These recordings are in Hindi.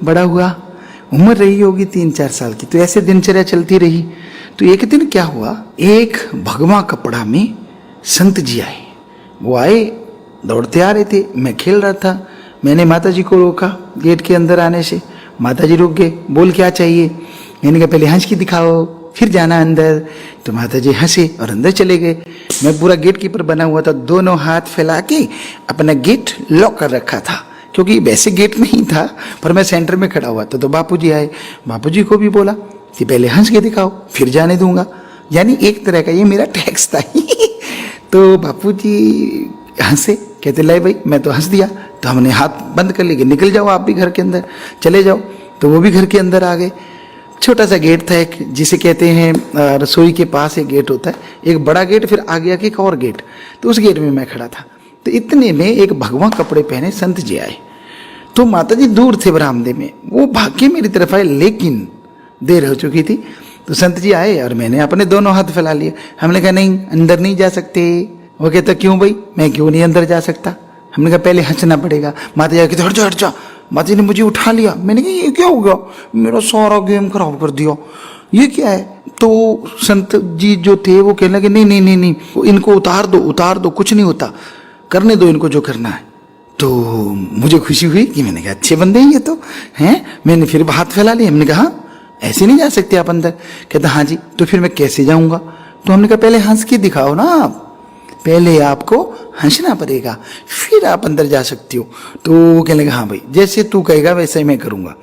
बड़ा हुआ, उम्र रही होगी 3-4 साल की, तो ऐसे दिनचर्या चलती रही। तो एक दिन क्या हुआ, एक भगवा कपड़ा में संत जी आए। वो आए, दौड़ते आ रहे थे, मैं खेल रहा था। मैंने माता जी को रोका गेट के अंदर आने से। माता जी रुक गए, बोल क्या चाहिए? मैंने कहा पहले हंस के दिखाओ, फिर जाना अंदर। तो माता जी हंसे और अंदर चले गए। मैं पूरा गेट कीपर बना हुआ था, दोनों हाथ फैला के अपना गेट लॉक कर रखा था, क्योंकि वैसे गेट नहीं था, पर मैं सेंटर में खड़ा हुआ था। तो बापूजी आए, बापूजी को भी बोला कि पहले हंस के दिखाओ, फिर जाने दूंगा। यानी एक तरह का ये मेरा टैक्स था। तो बापूजी हंसे, कहते लाई भाई, मैं तो हंस दिया। तो हमने हाथ बंद कर लिए, निकल जाओ आप भी घर के अंदर, चले जाओ। तो वो भी घर के अंदर आ गए। छोटा सा गेट था एक, जिसे कहते हैं रसोई के पास एक गेट होता है, एक बड़ा गेट, फिर आगे आके एक और गेट। तो उस गेट में मैं खड़ा था। तो इतने में एक भगवा कपड़े पहने संत जी आए। तो माता जी दूर थे बरामदे में, वो भाग के मेरी तरफ आए, लेकिन देर हो चुकी थी। तो संत जी आए और मैंने अपने दोनों हाथ फैला लिए। हमने कहा नहीं, अंदर नहीं जा सकते। वो कहता क्यों भाई, मैं क्यों नहीं अंदर जा सकता? हमने कहा पहले हंसना पड़ेगा। माता जी कहते हट जा हट जा। माता जी ने मुझे उठा लिया। मैंने कहा ये क्या हो गया, मेरा सारा गेम खराब कर दिया, ये क्या है? तो संत जी जो थे वो कहने लगे नहीं नहीं नहीं नहीं, इनको उतार दो, कुछ नहीं होता, करने दो इनको जो करना है। तो मुझे खुशी हुई कि मैंने कहा अच्छे बंदे हैं ये तो हैं। मैंने फिर हाथ फैला लिए। हमने कहा ऐसे नहीं जा सकते आप अंदर। कहता हाँ जी। तो फिर मैं कैसे जाऊंगा? तो हमने कहा पहले हंस के दिखाओ ना आप, पहले आपको हंसना पड़ेगा, फिर आप अंदर जा सकती हो। तो वो कहने लगा हाँ भाई, जैसे तू कहेगा वैसे ही मैं करूँगा,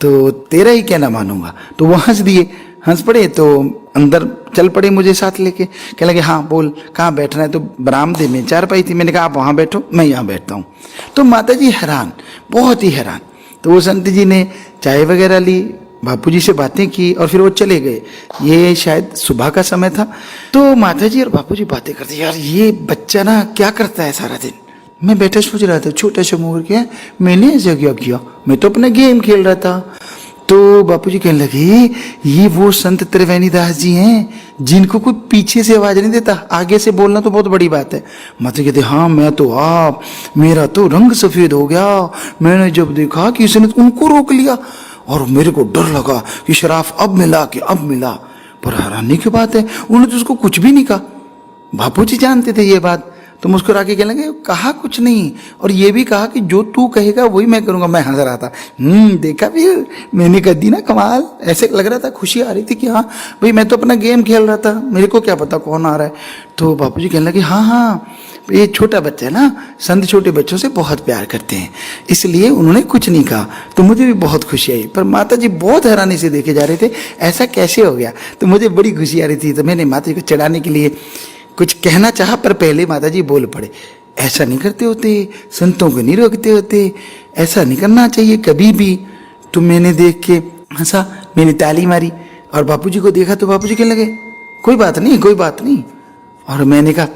तो तेरा ही कहना मानूंगा। तो वो हंस दिए, हंस पड़े, तो अंदर चल पड़े मुझे साथ लेके। कहने लगे हाँ बोल कहाँ बैठना है? तो बरामदे में चारपाई थी। मैंने कहा आप वहाँ बैठो, मैं यहाँ बैठता हूँ। तो माता जी हैरान, बहुत ही हैरान। तो वो संत जी ने चाय वगैरह ली, बापूजी से बातें की और फिर वो चले गए। ये शायद सुबह का समय था। तो माता जी और बापूजी बातें करते, यार ये बच्चा ना क्या करता है सारा दिन। मैं बैठा सोच रहा था, छोटा सा मुंह करके, मैंने ऐसा क्या किया, मैं तो अपना गेम खेल रहा था। तो बापूजी कहने लगे ये वो संत त्रिवेणी दास जी हैं जिनको कोई पीछे से आवाज नहीं देता, आगे से बोलना तो बहुत बड़ी बात है। माता कहते हाँ मैं तो आप, मेरा तो रंग सफेद हो गया। मैंने जब देखा कि इसने उनको रोक लिया और मेरे को डर लगा कि शराफ अब मिला कि अब मिला। पर हैरानी की बात है उन्होंने तो उसको कुछ भी नहीं कहा। बापूजी जानते थे ये बात। तो मुस्कुरा के कहने लगे कहा कुछ नहीं, और ये भी कहा कि जो तू कहेगा वही मैं करूंगा। मैं हंस रहा था, देखा भी मैंने कर दी ना कमाल। ऐसे लग रहा था, खुशी आ रही थी कि हाँ भाई मैं तो अपना गेम खेल रहा था, मेरे को क्या पता कौन आ रहा है। तो बापूजी कहने लगे हाँ हाँ ये छोटा बच्चा है ना, संत छोटे बच्चों से बहुत प्यार करते हैं, इसलिए उन्होंने कुछ नहीं कहा। तो मुझे भी बहुत खुशी आई। पर माता जी बहुत हैरानी से देखे जा रहे थे, ऐसा कैसे हो गया। तो मुझे बड़ी खुशी आ रही थी। तो मैंने माता जी को चढ़ाने के लिए कुछ कहना चाहा, पर पहले माता जी बोल पड़े, ऐसा नहीं करते होते, संतों को नहीं रोकते होते, ऐसा नहीं करना चाहिए कभी भी। तो मैंने देख के हंसा, मैंने ताली मारी और बापूजी को देखा। तो बापूजी कहने लगे कोई बात नहीं कोई बात नहीं। और मैंने कहा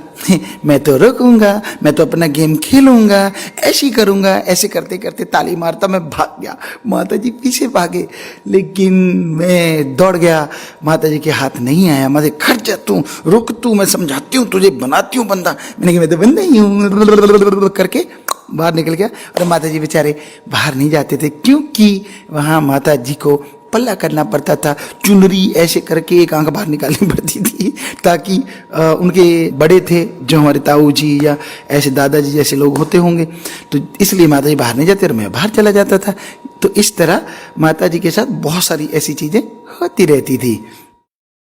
मैं तो रोकूंगा, मैं तो अपना गेम खेलूंगा, ऐसे ही करूंगा। ऐसे करते करते ताली मारता मैं भाग गया। माता जी पीछे भागे, लेकिन मैं दौड़ गया। माता जी के हाथ नहीं आया। माता जी खट जा तू, रुक तू, मैं समझाती हूँ तुझे, बनाती हूँ बंदा। मैंने कहा मैं तो बंदा ही हूँ करके बाहर निकल गया। और माता जी बेचारे बाहर नहीं जाते थे, क्योंकि वहाँ माता जी को पल्ला करना पड़ता था। चुनरी ऐसे करके एक आंख बाहर निकालनी पड़ती थी, ताकि उनके बड़े थे जो हमारे ताऊ जी या ऐसे दादाजी जैसे लोग होते होंगे, तो इसलिए माता जी बाहर नहीं जाते और मैं बाहर चला जाता था। तो इस तरह माता जी के साथ बहुत सारी ऐसी चीज़ें होती रहती थी।